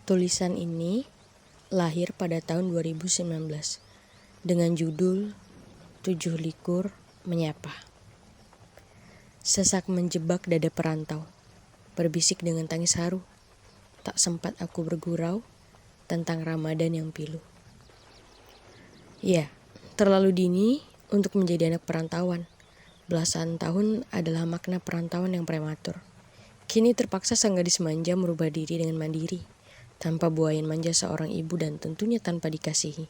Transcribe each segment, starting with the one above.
Tulisan ini lahir pada tahun 2019 dengan judul 7 Likur Menyapa. Sesak menjebak dada perantau, berbisik dengan tangis haru. Tak sempat aku bergurau tentang Ramadan yang pilu. Ya, terlalu dini untuk menjadi anak perantauan. Belasan tahun adalah makna perantauan yang prematur. Kini terpaksa sang gadis manja merubah diri dengan mandiri, tanpa buayan manja seorang ibu dan tentunya tanpa dikasihi.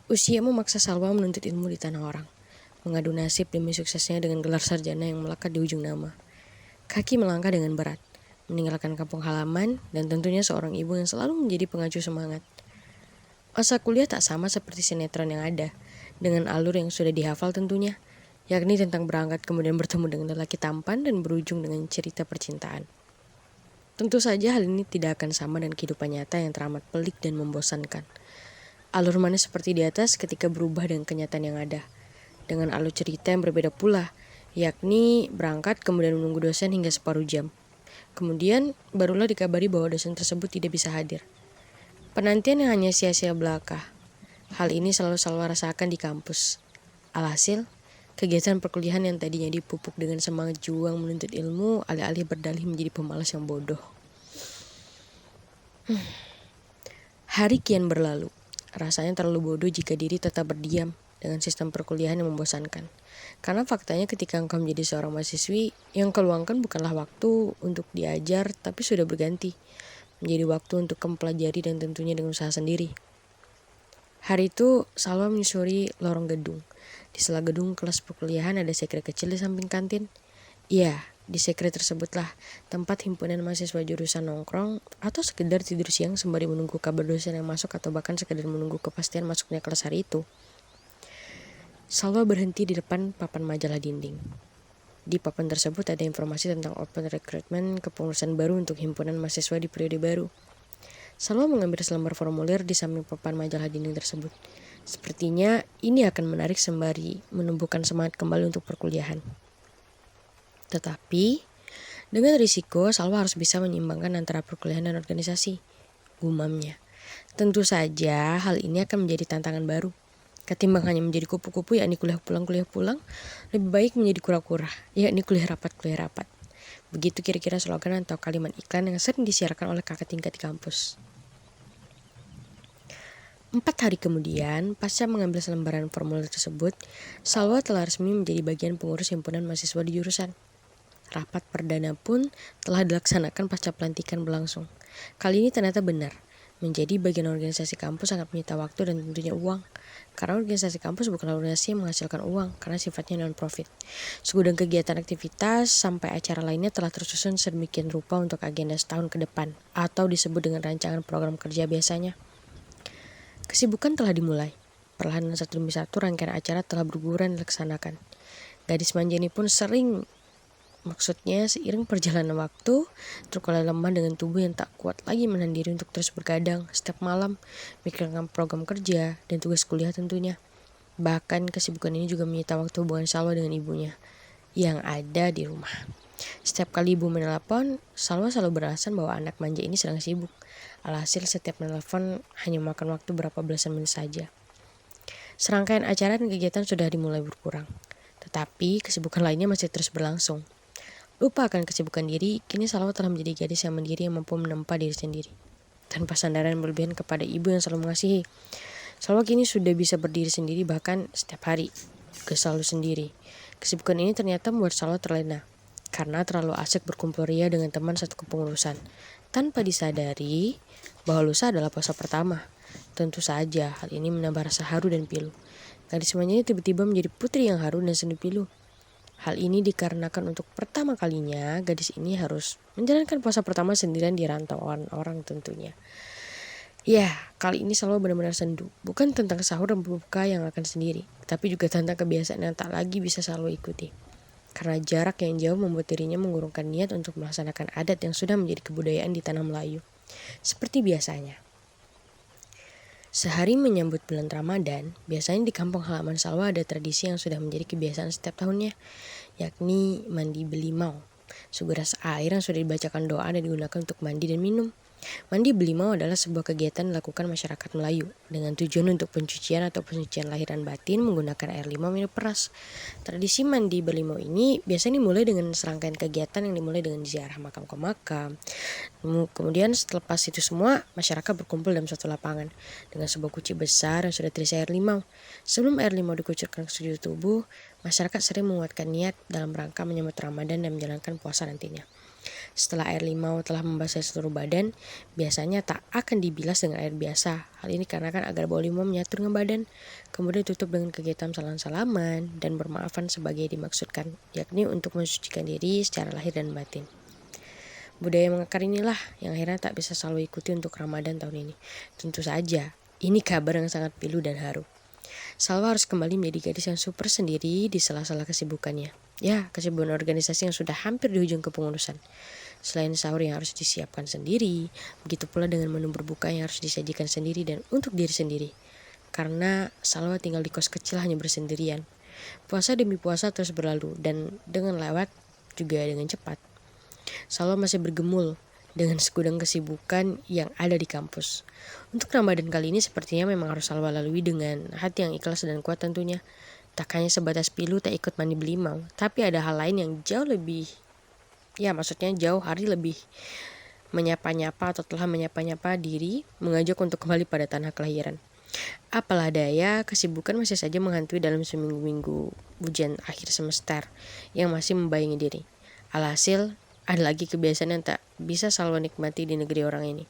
Usia memaksa Salwa menuntut ilmu di tanah orang, mengadu nasib demi suksesnya dengan gelar sarjana yang melekat di ujung nama. Kaki melangkah dengan berat, meninggalkan kampung halaman dan tentunya seorang ibu yang selalu menjadi pengacu semangat. Masa kuliah tak sama seperti sinetron yang ada, dengan alur yang sudah dihafal tentunya, yakni tentang berangkat kemudian bertemu dengan lelaki tampan dan berujung dengan cerita percintaan. Tentu saja hal ini tidak akan sama dengan kehidupan nyata yang teramat pelik dan membosankan. Alur manis seperti di atas ketika berubah dengan kenyataan yang ada, dengan alur cerita yang berbeda pula, yakni berangkat kemudian menunggu dosen hingga separuh jam. Kemudian barulah dikabari bahwa dosen tersebut tidak bisa hadir. Penantian yang hanya sia-sia belaka. Hal ini selalu Salwa rasakan di kampus. Alhasil, kegiatan perkuliahan yang tadinya dipupuk dengan semangat juang menuntut ilmu, alih-alih berdalih menjadi pemalas yang bodoh. Hari kian berlalu. Rasanya terlalu bodoh jika diri tetap berdiam dengan sistem perkuliahan yang membosankan. Karena faktanya ketika engkau menjadi seorang mahasiswi, yang kau luangkan bukanlah waktu untuk diajar, tapi sudah berganti menjadi waktu untuk mempelajari dan tentunya dengan usaha sendiri. Hari itu, Salwa menyusuri lorong gedung. Di sela gedung kelas perkuliahan ada sekre kecil di samping kantin. Iya, di sekre tersebutlah tempat himpunan mahasiswa jurusan nongkrong atau sekedar tidur siang sembari menunggu kabar dosen yang masuk atau bahkan sekedar menunggu kepastian masuknya kelas hari itu. Salwa berhenti di depan papan majalah dinding. Di papan tersebut ada informasi tentang open recruitment kepengurusan baru untuk himpunan mahasiswa di periode baru. Salwa mengambil selembar formulir di samping papan majalah dinding tersebut. Sepertinya ini akan menarik sembari menumbuhkan semangat kembali untuk perkuliahan. Tetapi, dengan risiko Salwa harus bisa menyeimbangkan antara perkuliahan dan organisasi. Gumamnya. Tentu saja hal ini akan menjadi tantangan baru. Ketimbang hanya menjadi kupu-kupu yakni kuliah pulang, lebih baik menjadi kura-kura yakni kuliah rapat. Begitu kira-kira slogan atau kalimat iklan yang sering disiarkan oleh kakak tingkat di kampus. 4 hari kemudian, pasca mengambil selembaran formulir tersebut, Salwa telah resmi menjadi bagian pengurus himpunan mahasiswa di jurusan. Rapat perdana pun telah dilaksanakan pasca pelantikan berlangsung. Kali ini ternyata benar, menjadi bagian organisasi kampus sangat menyita waktu dan tentunya uang. Karena organisasi kampus bukanlah organisasi yang menghasilkan uang, karena sifatnya non-profit. Segudang kegiatan aktivitas sampai acara lainnya telah tersusun sedemikian rupa untuk agenda setahun ke depan, atau disebut dengan rancangan program kerja biasanya. Kesibukan telah dimulai. Perlahan satu demi satu rangkaian acara telah berguguran dilaksanakan. Gadis manja ini pun seiring perjalanan waktu, terkulai lemah dengan tubuh yang tak kuat lagi menahan diri untuk terus bergadang setiap malam, mikirkan program kerja dan tugas kuliah tentunya. Bahkan kesibukan ini juga menyita waktu hubungan Salwa dengan ibunya yang ada di rumah. Setiap kali ibu menelepon, Salwa selalu beralasan bahwa anak manja ini sedang sibuk. Alhasil setiap menelepon hanya memakan waktu berapa belasan menit saja. Serangkaian acara dan kegiatan sudah dimulai berkurang. Tetapi kesibukan lainnya masih terus berlangsung. Lupa akan kesibukan diri, kini Salwa telah menjadi gadis yang mandiri yang mampu menempa diri sendiri. Tanpa sandaran berlebihan kepada ibu yang selalu mengasihi. Salwa kini sudah bisa berdiri sendiri bahkan setiap hari. Juga selalu sendiri. Kesibukan ini ternyata membuat Salwa terlena. Karena terlalu asik berkumpul ria dengan teman satu kepengurusan. Tanpa disadari bahwa lusa adalah puasa pertama. Tentu saja hal ini menambah rasa haru dan pilu. Gadis semuanya tiba-tiba menjadi putri yang haru dan seni pilu. Hal ini dikarenakan untuk pertama kalinya gadis ini harus menjalankan puasa pertama sendirian di rantauan orang tentunya. Ya, kali ini Salwa benar-benar sendu. Bukan tentang sahur dan berbuka yang akan sendiri, tapi juga tentang kebiasaan yang tak lagi bisa Salwa ikuti. Karena jarak yang jauh membuat dirinya mengurungkan niat untuk melaksanakan adat yang sudah menjadi kebudayaan di tanah Melayu. Seperti biasanya. Sehari menyambut bulan Ramadan, biasanya di kampung halaman Salwa ada tradisi yang sudah menjadi kebiasaan setiap tahunnya, yakni mandi belimau. Seguras air yang sudah dibacakan doa dan digunakan untuk mandi dan minum. Mandi Belimau adalah sebuah kegiatan dilakukan masyarakat Melayu dengan tujuan untuk pencucian atau pensucian lahir dan batin menggunakan air limau minyak peras. Tradisi mandi Belimau ini biasanya dimulai dengan serangkaian kegiatan yang dimulai dengan ziarah makam ke makam. Kemudian setelah itu semua, masyarakat berkumpul dalam satu lapangan dengan sebuah guci besar yang sudah terisi air limau. Sebelum air limau dikucurkan ke seluruh tubuh, masyarakat sering menguatkan niat dalam rangka menyambut Ramadan dan menjalankan puasa nantinya. Setelah air limau telah membasahi seluruh badan, biasanya tak akan dibilas dengan air biasa. Hal ini karena agar bau limau menyatu dengan badan. Kemudian tutup dengan kegiatan salam-salaman dan bermaafan sebagai dimaksudkan, yakni untuk mensucikan diri secara lahir dan batin. Budaya mengakar inilah yang akhirnya tak bisa selalu ikuti untuk Ramadan tahun ini. Tentu saja, ini kabar yang sangat pilu dan haru. Salwa harus kembali menjadi gadis yang super sendiri di sela-sela kesibukannya. Ya, kesibukan organisasi yang sudah hampir di ujung kepengurusan. Selain sahur yang harus disiapkan sendiri, begitu pula dengan menu berbuka yang harus disajikan sendiri dan untuk diri sendiri. Karena Salwa tinggal di kos kecil hanya bersendirian. Puasa demi puasa terus berlalu dan dengan lewat juga dengan cepat. Salwa masih bergemul dengan segudang kesibukan yang ada di kampus. Untuk Ramadan kali ini sepertinya memang harus Salwa lalui dengan hati yang ikhlas dan kuat tentunya. Tak hanya sebatas pilu tak ikut mandi Belimau, tapi ada hal lain yang jauh hari lebih menyapa-nyapa atau telah menyapa-nyapa diri, mengajak untuk kembali pada tanah kelahiran. Apalah daya, kesibukan masih saja menghantui dalam seminggu-minggu ujian akhir semester yang masih membayangi diri. Alhasil, ada lagi kebiasaan yang tak bisa Salwa nikmati di negeri orang ini.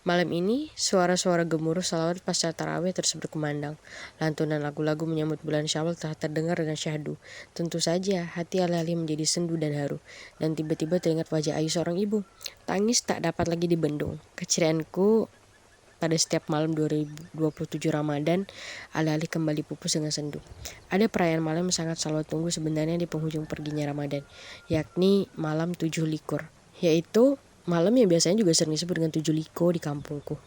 Malam ini, suara-suara gemuruh salawat pasca tarawih terus berkumandang. Lantunan lagu-lagu menyambut bulan Syawal telah terdengar dengan syahdu. Tentu saja, hati alih-alih menjadi sendu dan haru. Dan tiba-tiba teringat wajah ayu seorang ibu. Tangis tak dapat lagi dibendung. Keceriaanku pada setiap malam 2027 Ramadan alih-alih kembali pupus dengan sendu. Ada perayaan malam yang sangat Salwa tunggu sebenarnya di penghujung perginya Ramadan, yakni malam 7 likur, yaitu malam yang biasanya juga sering disebut dengan 7 liko di kampungku.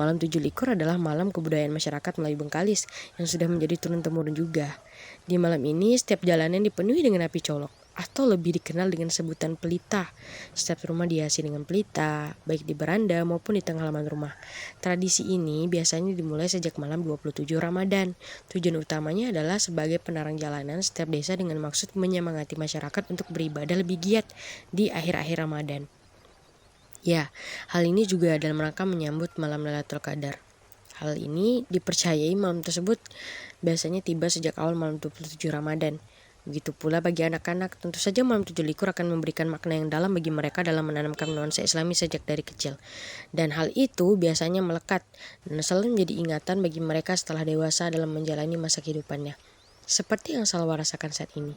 Malam 7 likur adalah malam kebudayaan masyarakat Melayu Bengkalis yang sudah menjadi turun-temurun juga. Di malam ini setiap jalanan dipenuhi dengan api colok atau lebih dikenal dengan sebutan pelita. Setiap rumah dihiasi dengan pelita, baik di beranda maupun di tengah halaman rumah. Tradisi ini biasanya dimulai sejak malam 27 Ramadan. Tujuan utamanya adalah sebagai penerang jalanan setiap desa dengan maksud menyemangati masyarakat untuk beribadah lebih giat di akhir-akhir Ramadan. Ya, hal ini juga dalam rangka menyambut malam Lailatul Qadar. Hal ini dipercayai malam tersebut biasanya tiba sejak awal malam 27 Ramadan. Begitu pula bagi anak-anak, tentu saja malam 7 likur akan memberikan makna yang dalam bagi mereka dalam menanamkan nuansa Islami sejak dari kecil. Dan hal itu biasanya melekat dan selalu menjadi ingatan bagi mereka setelah dewasa dalam menjalani masa kehidupannya. Seperti yang Salwa rasakan saat ini.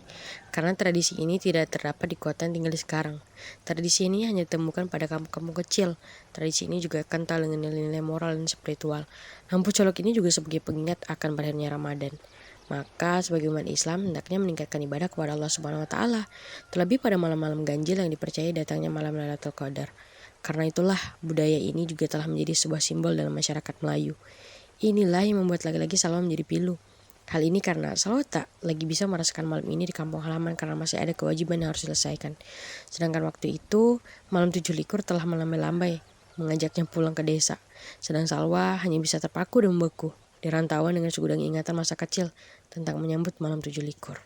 Karena tradisi ini tidak terdapat di kota yang tinggal di sekarang. Tradisi ini hanya ditemukan pada kampung-kampung kecil. Tradisi ini juga kental dengan nilai-nilai moral dan spiritual. Lampu colok ini juga sebagai pengingat akan berakhirnya Ramadan. Maka sebagai umat Islam hendaknya meningkatkan ibadah kepada Allah Subhanahu wa taala, terlebih pada malam-malam ganjil yang dipercayai datangnya malam Lailatul Qadar. Karena itulah budaya ini juga telah menjadi sebuah simbol dalam masyarakat Melayu. Inilah yang membuat lagi-lagi Salwa menjadi pilu. Hal ini karena Salwa tak lagi bisa merasakan malam ini di kampung halaman karena masih ada kewajiban yang harus diselesaikan. Sedangkan waktu itu, malam 7 likur telah melambai-lambai, mengajaknya pulang ke desa. Sedang Salwa hanya bisa terpaku dan membeku di rantauan dengan segudang ingatan masa kecil tentang menyambut malam 7 likur.